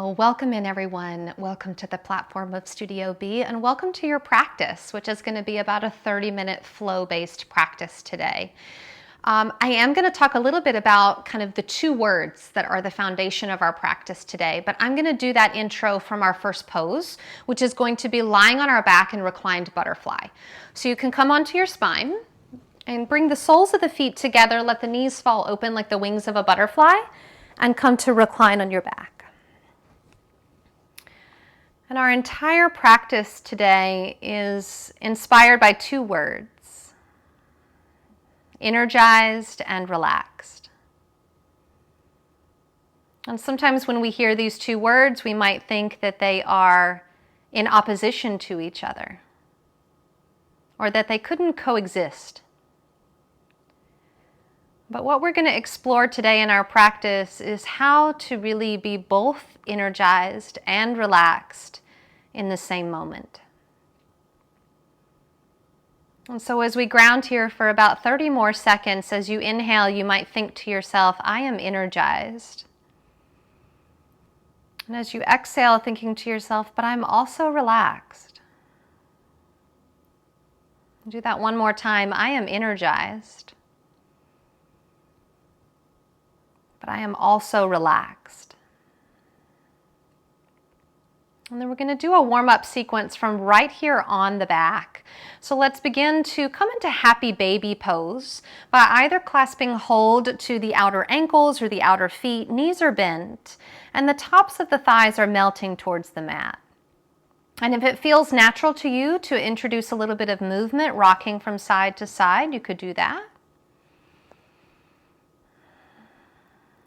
Well, welcome in everyone. Welcome to the platform of Studio B and welcome to your practice, which is going to be about a 30-minute flow-based practice today. I am going to talk a little bit about kind of the two words that are the foundation of our practice today, but I'm going to do that intro from our first pose, which is going to be lying on our back in reclined butterfly. So you can come onto your spine and bring the soles of the feet together, let the knees fall open like the wings of a butterfly, and come to recline on your back. And our entire practice today is inspired by two words: energized and relaxed. And sometimes when we hear these two words, we might think that they are in opposition to each other, or that they couldn't coexist. But what we're going to explore today in our practice is how to really be both energized and relaxed in the same moment. And so as we ground here for about 30 more seconds, as you inhale, you might think to yourself, I am energized. And as you exhale, thinking to yourself, but I'm also relaxed. Do that one more time. I am energized, but I am also relaxed. And then we're going to do a warm-up sequence from right here on the back. So let's begin to come into happy baby pose by either clasping hold to the outer ankles or the outer feet, knees are bent, and the tops of the thighs are melting towards the mat. And if it feels natural to you to introduce a little bit of movement, rocking from side to side, you could do that.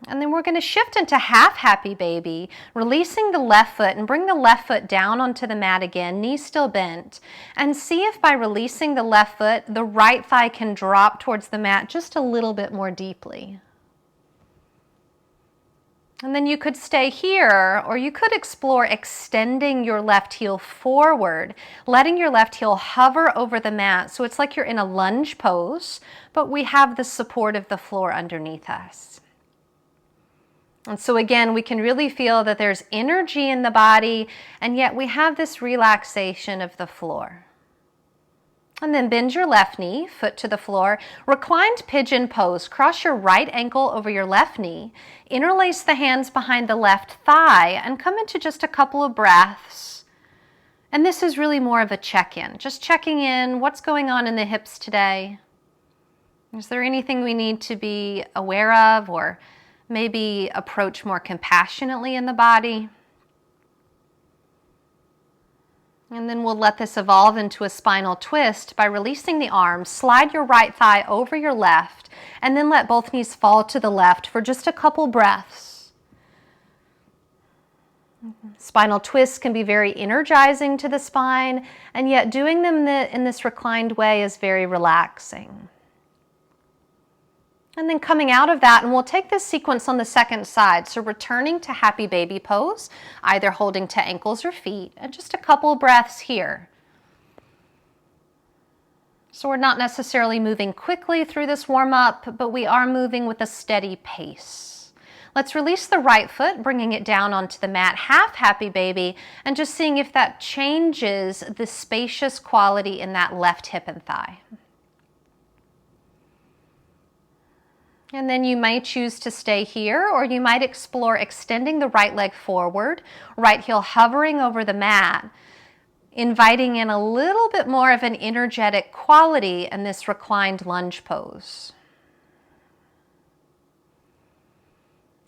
And then we're going to shift into half happy baby, releasing the left foot and bring the left foot down onto the mat again, knees still bent. And see if by releasing the left foot, the right thigh can drop towards the mat just a little bit more deeply. And then you could stay here, or you could explore extending your left heel forward, letting your left heel hover over the mat. So it's like you're in a lunge pose, but we have the support of the floor underneath us. And so again, we can really feel that there's energy in the body, and yet we have this relaxation of the floor. And then bend your left knee, foot to the floor, reclined pigeon pose. Cross your right ankle over your left knee, interlace the hands behind the left thigh, and come into just a couple of breaths. And this is really more of a check-in, just checking in, what's going on in the hips today? Is there anything we need to be aware of, or maybe approach more compassionately in the body? And then we'll let this evolve into a spinal twist by releasing the arms. Slide your right thigh over your left, and then let both knees fall to the left for just a couple breaths. Spinal twists can be very energizing to the spine, and yet doing them in this reclined way is very relaxing. And then coming out of that, and we'll take this sequence on the second side. So returning to happy baby pose, either holding to ankles or feet, and just a couple breaths here. So we're not necessarily moving quickly through this warm-up, but we are moving with a steady pace. Let's release the right foot, bringing it down onto the mat, half happy baby, and just seeing if that changes the spacious quality in that left hip and thigh. And then you might choose to stay here, or you might explore extending the right leg forward, right heel hovering over the mat, inviting in a little bit more of an energetic quality in this reclined lunge pose.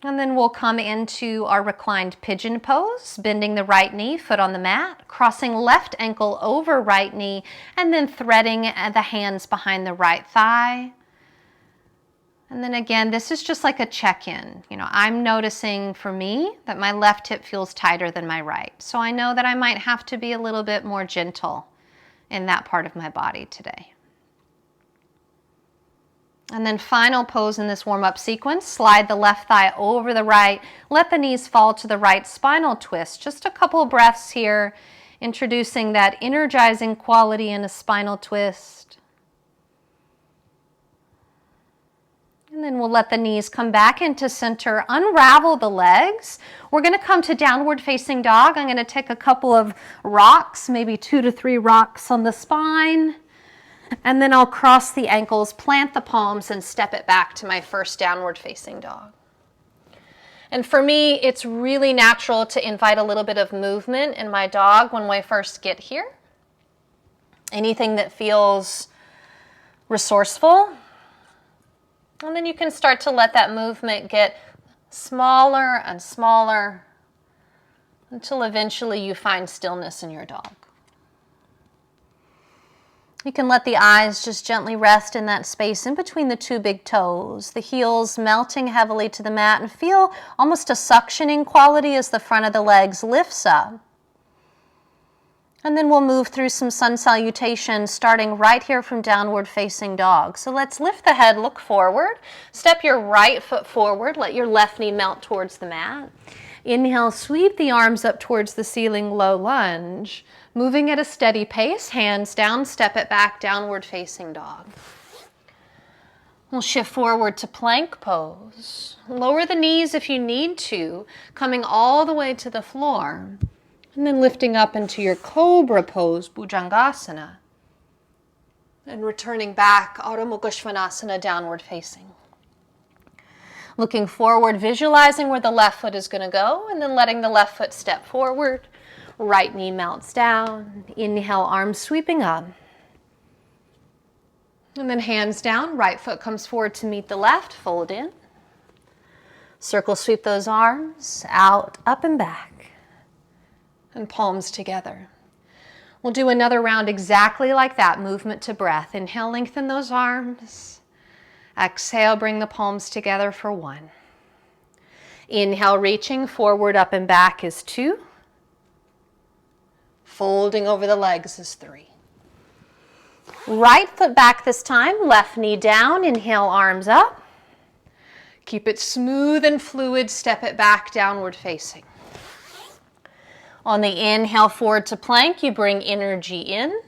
And then we'll come into our reclined pigeon pose, bending the right knee, foot on the mat, crossing left ankle over right knee, and then threading the hands behind the right thigh. And then again, this is just like a check-in. You know, I'm noticing for me that my left hip feels tighter than my right. So I know that I might have to be a little bit more gentle in that part of my body today. And then final pose in this warm-up sequence, slide the left thigh over the right, let the knees fall to the right, spinal twist. Just a couple breaths here, introducing that energizing quality in a spinal twist. And then we'll let the knees come back into center, unravel the legs. We're going to come to downward facing dog. I'm going to take a couple of rocks, maybe 2 to 3 rocks on the spine. And then I'll cross the ankles, plant the palms, and step it back to my first downward facing dog. And for me, it's really natural to invite a little bit of movement in my dog when we first get here. Anything that feels resourceful. And then you can start to let that movement get smaller and smaller until eventually you find stillness in your dog. You can let the eyes just gently rest in that space in between the 2 big toes, the heels melting heavily to the mat, and feel almost a suctioning quality as the front of the legs lifts up. And then we'll move through some sun salutations, starting right here from downward facing dog. So let's lift the head, look forward. Step your right foot forward. Let your left knee melt towards the mat. Inhale, sweep the arms up towards the ceiling, low lunge. Moving at a steady pace, hands down, step it back, downward facing dog. We'll shift forward to plank pose. Lower the knees if you need to, coming all the way to the floor. And then lifting up into your cobra pose, Bhujangasana. And returning back, Ardha Mukha Svanasana, downward facing. Looking forward, visualizing where the left foot is going to go, and then letting the left foot step forward. Right knee melts down. Inhale, arms sweeping up. And then hands down, right foot comes forward to meet the left, fold in. Circle sweep those arms, out, up and back. And palms together. We'll do another round exactly like that, movement to breath. Inhale, lengthen those arms. Exhale, bring the palms together for 1. Inhale, reaching forward, up and back is 2. Folding over the legs is 3. Right foot back this time, left knee down, inhale, arms up. Keep it smooth and fluid, step it back, downward facing. On the inhale, forward to plank, you bring energy in.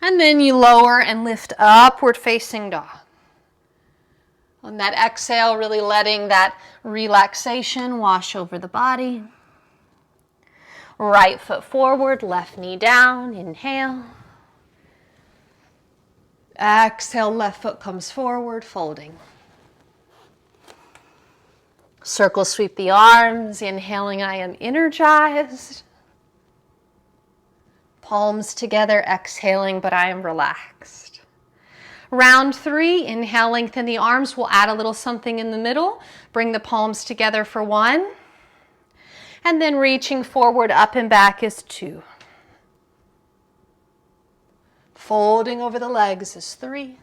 And then you lower and lift upward facing dog. On that exhale, really letting that relaxation wash over the body. Right foot forward, left knee down, inhale. Exhale, left foot comes forward, folding. Circle sweep the arms, inhaling, I am energized. Palms together, exhaling, but I am relaxed. Round 3, inhale, lengthen the arms. We'll add a little something in the middle. Bring the palms together for 1. And then reaching forward, up and back is 2. Folding over the legs is 3.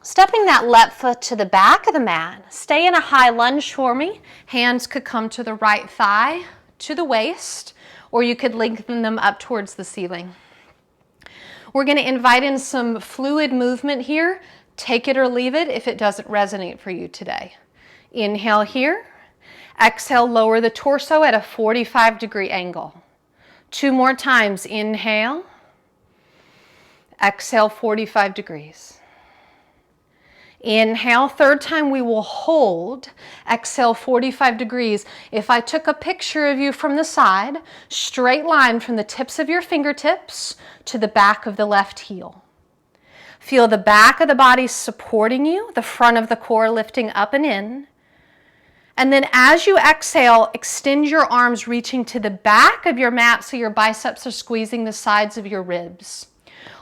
Stepping that left foot to the back of the mat. Stay in a high lunge for me. Hands could come to the right thigh, to the waist, or you could lengthen them up towards the ceiling. We're going to invite in some fluid movement here. Take it or leave it if it doesn't resonate for you today. Inhale here. Exhale, lower the torso at a 45-degree angle. 2 more times. Inhale. Exhale, 45 degrees. Inhale, 3rd time we will hold. Exhale, 45 degrees. If I took a picture of you from the side, straight line from the tips of your fingertips to the back of the left heel. Feel the back of the body supporting you, the front of the core lifting up and in. And then as you exhale, extend your arms reaching to the back of your mat so your biceps are squeezing the sides of your ribs.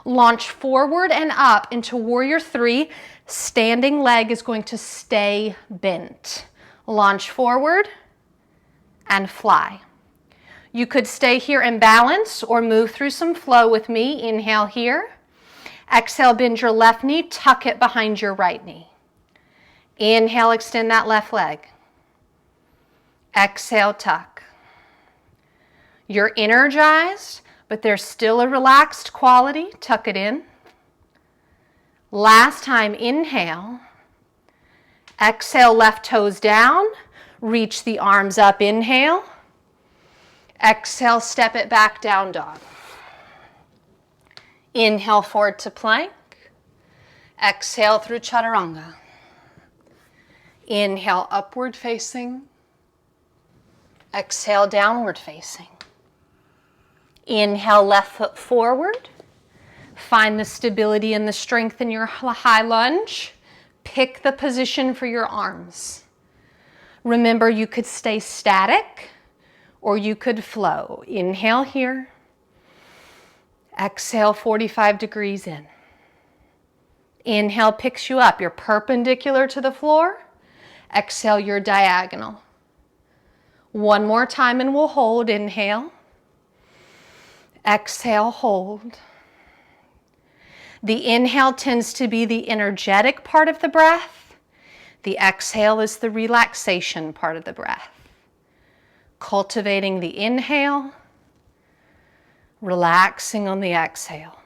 Launch forward and up into Warrior 3. Standing leg is going to stay bent. Launch forward and fly. You could stay here in balance or move through some flow with me. Inhale here. Exhale, bend your left knee, tuck it behind your right knee. Inhale, extend that left leg. Exhale, tuck. You're energized, but there's still a relaxed quality. Tuck it in. Last time, inhale. Exhale, left toes down. Reach the arms up, inhale. Exhale, step it back, down dog. Inhale, forward to plank. Exhale through chaturanga. Inhale, upward facing. Exhale, downward facing. Inhale, left foot forward. Find the stability and the strength in your high lunge. Pick the position for your arms. Remember, you could stay static or you could flow. Inhale here. Exhale, 45 degrees in. Inhale picks you up. You're perpendicular to the floor. Exhale, you're diagonal. One more time and we'll hold. Inhale. Exhale, hold. The inhale tends to be the energetic part of the breath. The exhale is the relaxation part of the breath. Cultivating the inhale, relaxing on the exhale.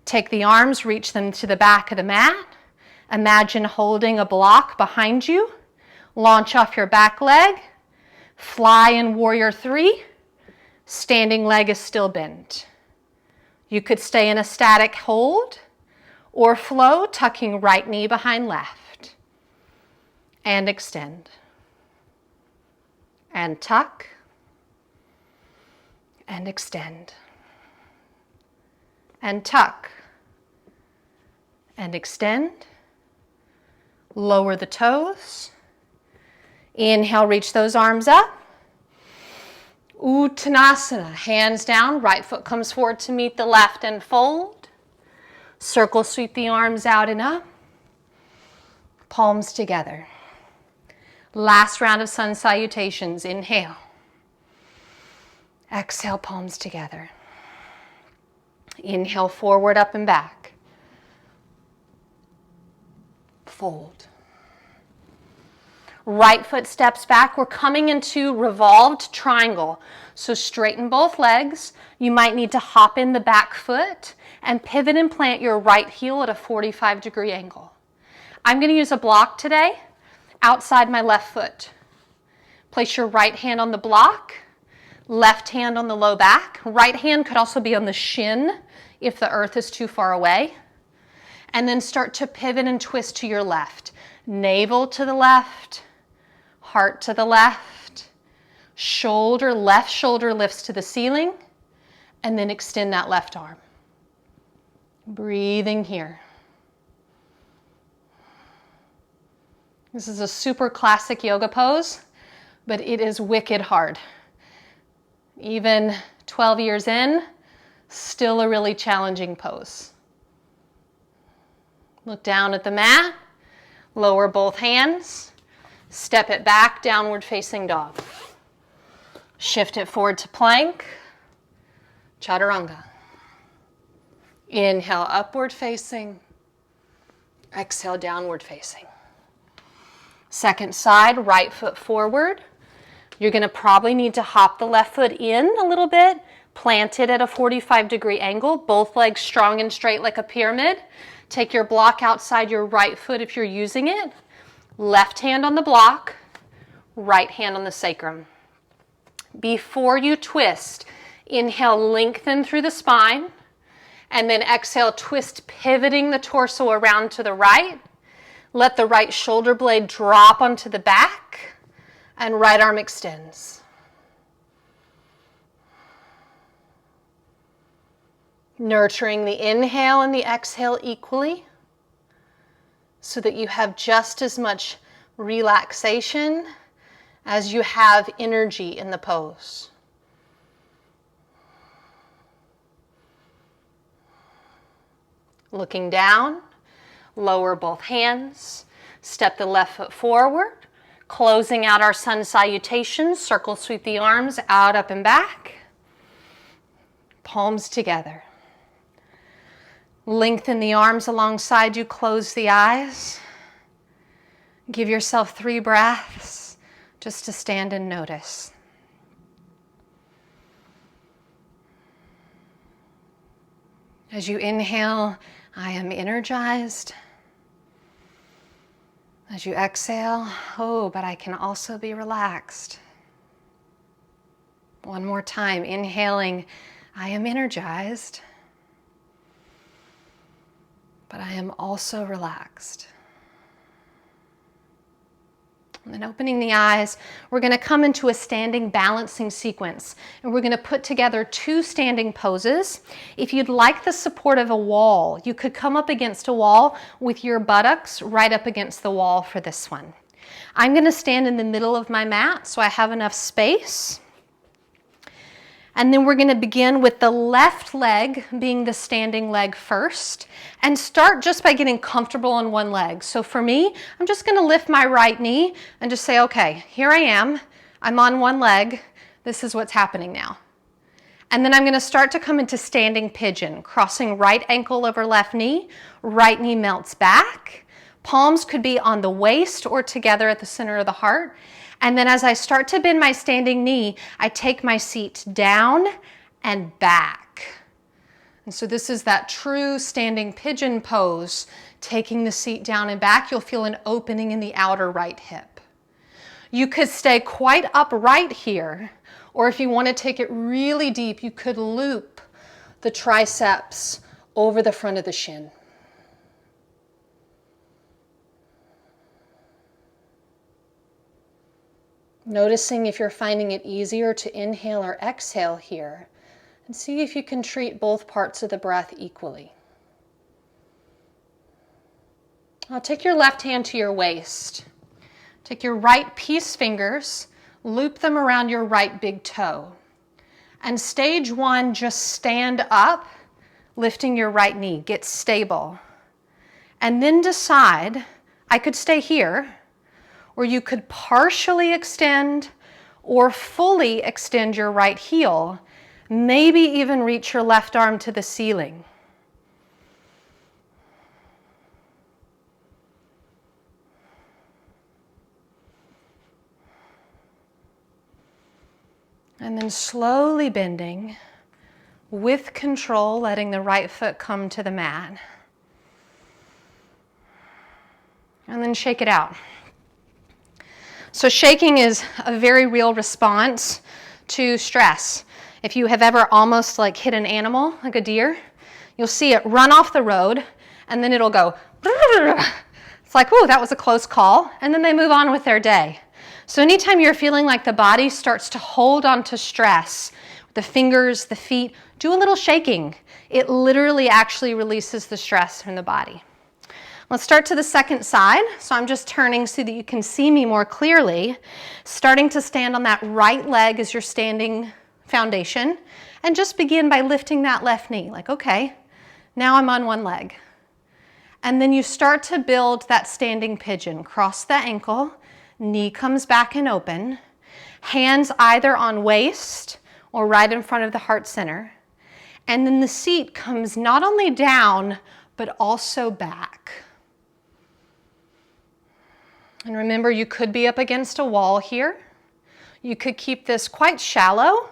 Take the arms, reach them to the back of the mat. Imagine holding a block behind you. Launch off your back leg. Fly in warrior three. Standing leg is still bent. You could stay in a static hold or flow, tucking right knee behind left. And extend. And tuck. And extend. And tuck. And extend. Lower the toes. Inhale, reach those arms up. Uttanasana, hands down, right foot comes forward to meet the left and fold. Circle, sweep the arms out and up. Palms together. Last round of sun salutations. Inhale. Exhale, palms together. Inhale, forward, up and back. Fold. Right foot steps back. We're coming into revolved triangle. So straighten both legs. You might need to hop in the back foot and pivot and plant your right heel at a 45-degree angle. I'm going to use a block today outside my left foot. Place your right hand on the block, left hand on the low back. Right hand could also be on the shin if the earth is too far away. And then start to pivot and twist to your left. Navel to the left. Heart to the left, shoulder, left shoulder lifts to the ceiling, and then extend that left arm. Breathing here. This is a super classic yoga pose, but it is wicked hard. Even 12 years in, still a really challenging pose. Look down at the mat, lower both hands. Step it back, downward facing dog. Shift it forward to plank, chaturanga. Inhale, upward facing. Exhale, downward facing. Second side, right foot forward. You're going to probably need to hop the left foot in a little bit, plant it at a 45-degree angle, both legs strong and straight like a pyramid. Take your block outside your right foot if you're using it. Left hand on the block, right hand on the sacrum. Before you twist, inhale, lengthen through the spine, and then exhale, twist, pivoting the torso around to the right. Let the right shoulder blade drop onto the back, and right arm extends. Nurturing the inhale and the exhale equally, so that you have just as much relaxation as you have energy in the pose. Looking down, lower both hands, step the left foot forward, closing out our sun salutation, circle sweep the arms out, up and back, palms together. Lengthen the arms alongside you, close the eyes. Give yourself 3 breaths just to stand and notice. As you inhale, I am energized. As you exhale, oh, but I can also be relaxed. One more time, inhaling, I am energized. but I am also relaxed. And then opening the eyes, we're going to come into a standing balancing sequence, and we're going to put together 2 standing poses. If you'd like the support of a wall, you could come up against a wall with your buttocks right up against the wall for this one. I'm going to stand in the middle of my mat so I have enough space. And then we're going to begin with the left leg being the standing leg first, and start just by getting comfortable on one leg. So for me, I'm just going to lift my right knee and just say, okay, here I am. I'm on one leg. This is what's happening now. And then I'm going to start to come into standing pigeon, crossing right ankle over left knee melts back. Palms could be on the waist or together at the center of the heart. And then as I start to bend my standing knee, I take my seat down and back. And so this is that true standing pigeon pose, taking the seat down and back. You'll feel an opening in the outer right hip. You could stay quite upright here, or if you want to take it really deep, you could loop the triceps over the front of the shin. Noticing if you're finding it easier to inhale or exhale here, and see if you can treat both parts of the breath equally. Now take your left hand to your waist. Take your right peace fingers, loop them around your right big toe. And stage 1, just stand up, lifting your right knee, get stable. And then decide, I could stay here, or you could partially extend or fully extend your right heel, maybe even reach your left arm to the ceiling. And then slowly bending, with control, letting the right foot come to the mat. And then shake it out. So shaking is a very real response to stress. If you have ever almost like hit an animal, like a deer, you'll see it run off the road and then it'll go, it's like, oh, that was a close call. And then they move on with their day. So anytime you're feeling like the body starts to hold on to stress, the fingers, the feet, do a little shaking. It literally actually releases the stress from the body. Let's start to the second side. So I'm just turning so that you can see me more clearly. Starting to stand on that right leg as your standing foundation. And just begin by lifting that left knee. Like, okay, now I'm on one leg. And then you start to build that standing pigeon. Cross the ankle, knee comes back and open. Hands either on waist or right in front of the heart center. And then the seat comes not only down, but also back. And remember, you could be up against a wall here. You could keep this quite shallow,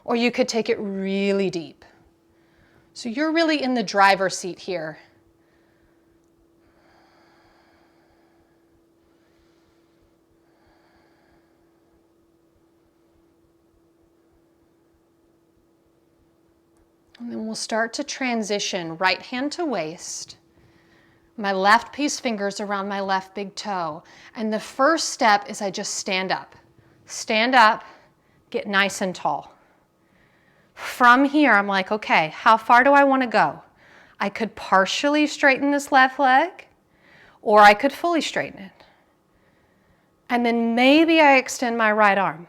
or you could take it really deep. So you're really in the driver's seat here. And then we'll start to transition right hand to waist. My left peace fingers around my left big toe. And the first step is I just stand up. Stand up, get nice and tall. From here, I'm like, okay, how far do I want to go? I could partially straighten this left leg, or I could fully straighten it. And then maybe I extend my right arm.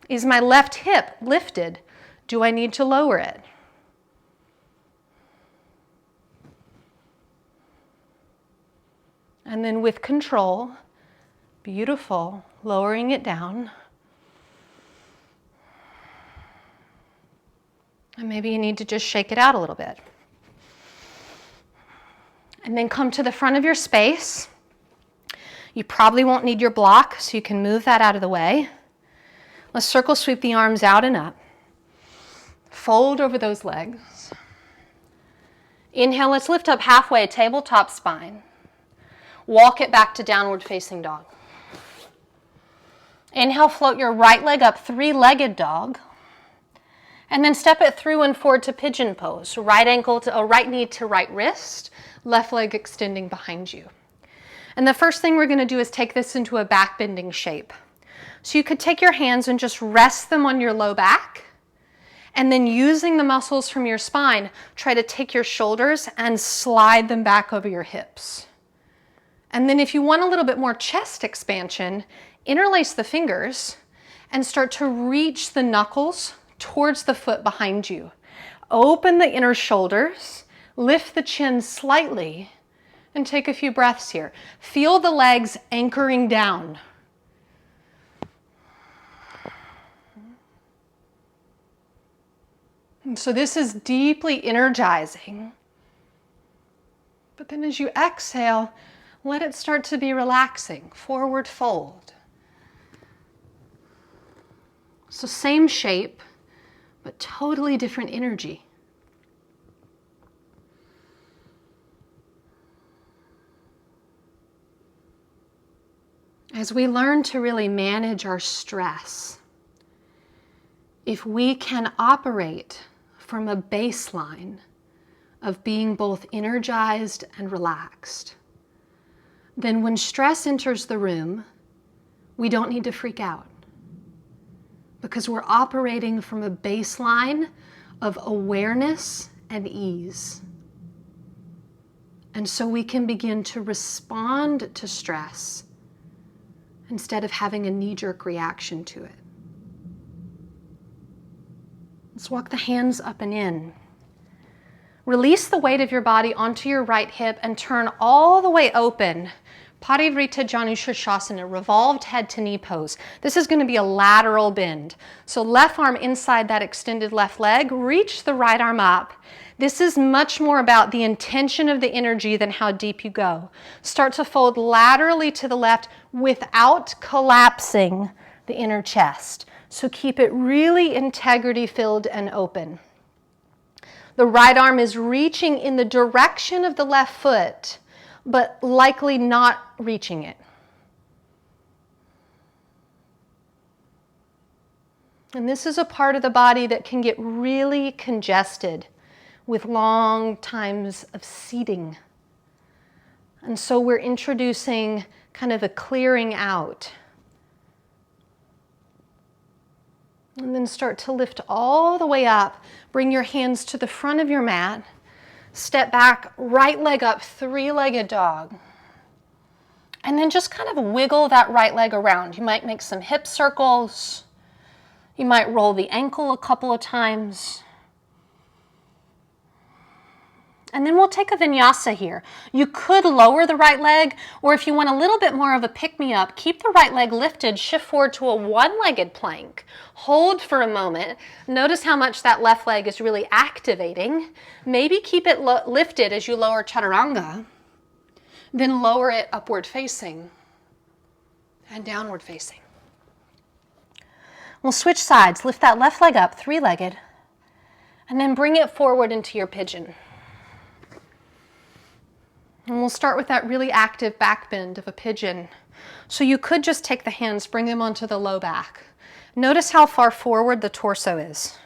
Is my left hip lifted? Do I need to lower it? And then with control, beautiful, lowering it down. And maybe you need to just shake it out a little bit. And then come to the front of your space. You probably won't need your block, so you can move that out of the way. Let's circle sweep the arms out and up. Fold over those legs. Inhale, let's lift up halfway, tabletop spine. Walk it back to downward facing dog. Inhale, float your right leg up, three-legged dog. And then step it through and forward to pigeon pose. Right ankle to right knee to right wrist, left leg extending behind you. And the first thing we're going to do is take this into a back bending shape. So you could take your hands and just rest them on your low back. And then using the muscles from your spine, try to take your shoulders and slide them back over your hips. And then if you want a little bit more chest expansion, interlace the fingers and start to reach the knuckles towards the foot behind you. Open the inner shoulders, lift the chin slightly, and take a few breaths here. Feel the legs anchoring down. And so this is deeply energizing. But then as you exhale, let it start to be relaxing. Forward fold. So same shape, but totally different energy. As we learn to really manage our stress, if we can operate from a baseline of being both energized and relaxed, then when stress enters the room, we don't need to freak out because we're operating from a baseline of awareness and ease. And so we can begin to respond to stress instead of having a knee-jerk reaction to it. Let's walk the hands up and in. Release the weight of your body onto your right hip and turn all the way open. Parivrita Janushirshasana, revolved head to knee pose. This is going to be a lateral bend. So left arm inside that extended left leg, reach the right arm up. This is much more about the intention of the energy than how deep you go. Start to fold laterally to the left without collapsing the inner chest. So keep it really integrity filled and open. The right arm is reaching in the direction of the left foot, but likely not reaching it. And this is a part of the body that can get really congested with long times of seating. And so we're introducing kind of a clearing out. And then start to lift all the way up. Bring your hands to the front of your mat. Step back, right leg up, three-legged dog. And then just kind of wiggle that right leg around. You might make some hip circles. You might roll the ankle a couple of times. And then we'll take a vinyasa here. You could lower the right leg, or if you want a little bit more of a pick-me-up, keep the right leg lifted, shift forward to a one-legged plank. Hold for a moment. Notice how much that left leg is really activating. Maybe keep it lifted as you lower chaturanga. Then lower it upward facing and downward facing. We'll switch sides. Lift that left leg up, three-legged, and then bring it forward into your pigeon. And we'll start with that really active back bend of a pigeon. So you could just take the hands, bring them onto the low back. Notice how far forward the torso is.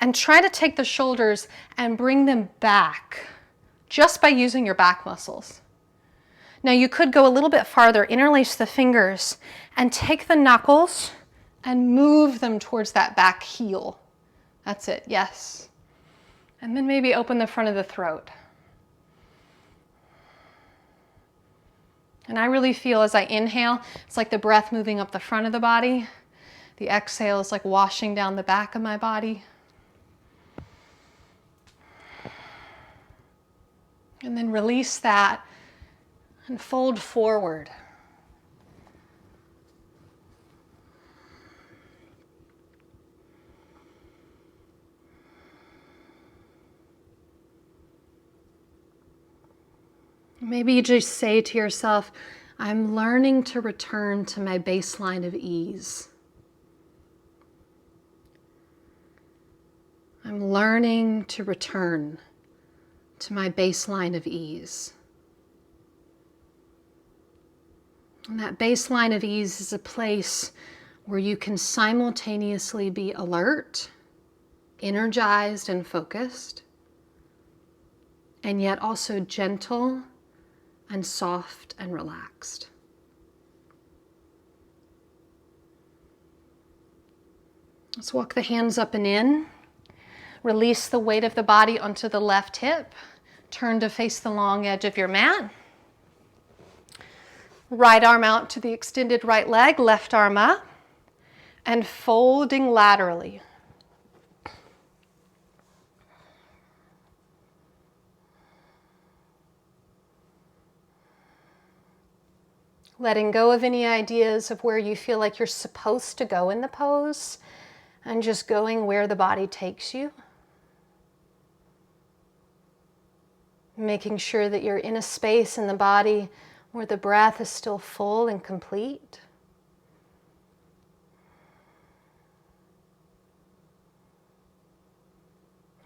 And try to take the shoulders and bring them back just by using your back muscles. Now you could go a little bit farther, interlace the fingers, and take the knuckles and move them towards that back heel. That's it, yes. And then maybe open the front of the throat. And I really feel as I inhale, it's like the breath moving up the front of the body. The exhale is like washing down the back of my body. And then release that and fold forward. Maybe you just say to yourself, I'm learning to return to my baseline of ease. I'm learning to return to my baseline of ease. And that baseline of ease is a place where you can simultaneously be alert energized and focused, and yet also gentle and soft and relaxed. Let's walk the hands up and in. Release the weight of the body onto the left hip. Turn to face the long edge of your mat. Right arm out to the extended right leg, left arm up, and folding laterally. Letting go of any ideas of where you feel like you're supposed to go in the pose, and just going where the body takes you. Making sure that you're in a space in the body where the breath is still full and complete.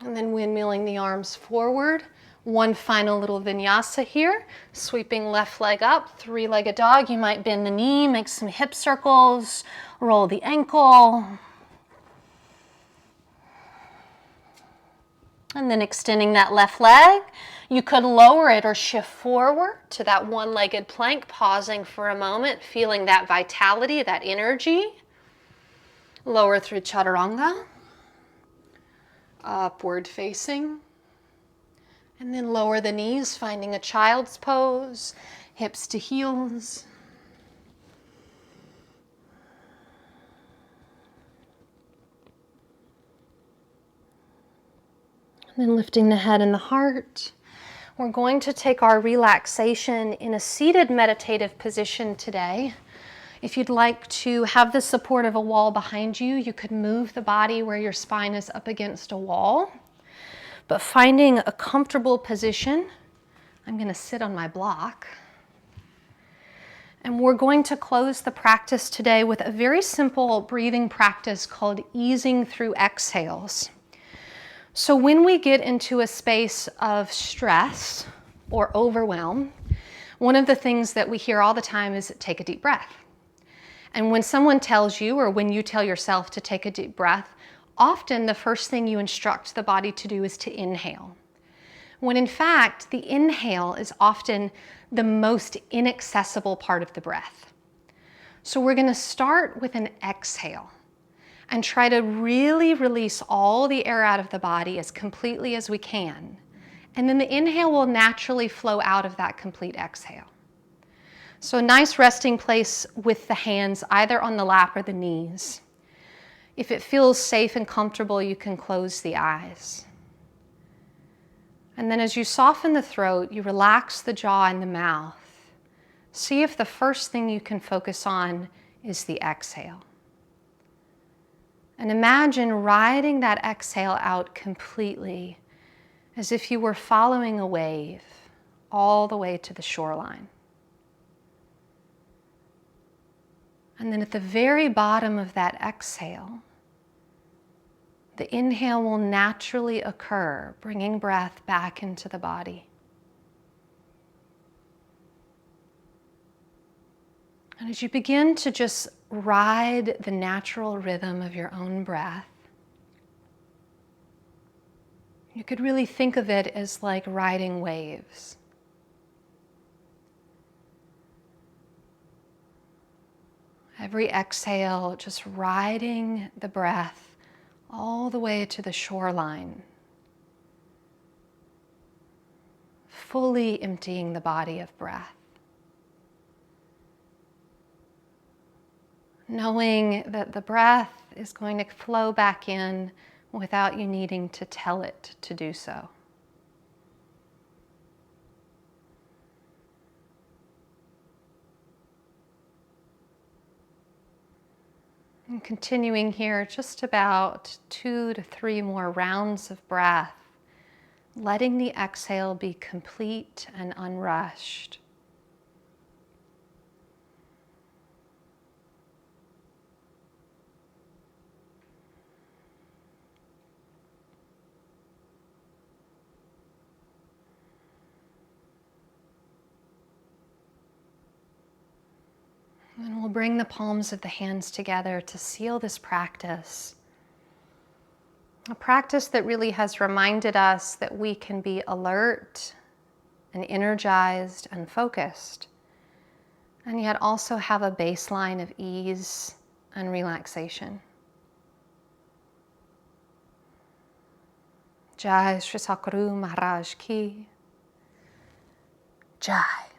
And then windmilling the arms forward. One final little vinyasa here. Sweeping left leg up, three-legged dog. You might bend the knee, make some hip circles, roll the ankle. And then extending that left leg. You could lower it or shift forward to that one-legged plank, pausing for a moment, feeling that vitality, that energy. Lower through chaturanga. Upward facing. And then lower the knees, finding a child's pose, hips to heels. And then lifting the head and the heart. We're going to take our relaxation in a seated meditative position today. If you'd like to have the support of a wall behind you, you could move the body where your spine is up against a wall. But finding a comfortable position, I'm going to sit on my block. And we're going to close the practice today with a very simple breathing practice called easing through exhales. So when we get into a space of stress or overwhelm, one of the things that we hear all the time is take a deep breath. And when someone tells you, or when you tell yourself to take a deep breath, often the first thing you instruct the body to do is to inhale. When in fact, the inhale is often the most inaccessible part of the breath. So we're going to start with an exhale and try to really release all the air out of the body as completely as we can. And then the inhale will naturally flow out of that complete exhale. So a nice resting place with the hands either on the lap or the knees. If it feels safe and comfortable, you can close the eyes. And then as you soften the throat, you relax the jaw and the mouth. See if the first thing you can focus on is the exhale. And imagine riding that exhale out completely as if you were following a wave all the way to the shoreline. And then at the very bottom of that exhale, the inhale will naturally occur, bringing breath back into the body. And as you begin to just ride the natural rhythm of your own breath, you could really think of it as like riding waves. Every exhale, just riding the breath all the way to the shoreline, fully emptying the body of breath. Knowing that the breath is going to flow back in without you needing to tell it to do so. And continuing here, just about 2 to 3 more rounds of breath, letting the exhale be complete and unrushed. And we'll bring the palms of the hands together to seal this practice. A practice that really has reminded us that we can be alert and energized and focused, and yet also have a baseline of ease and relaxation. Jai Shri Sakuru Maharaj Ki Jai.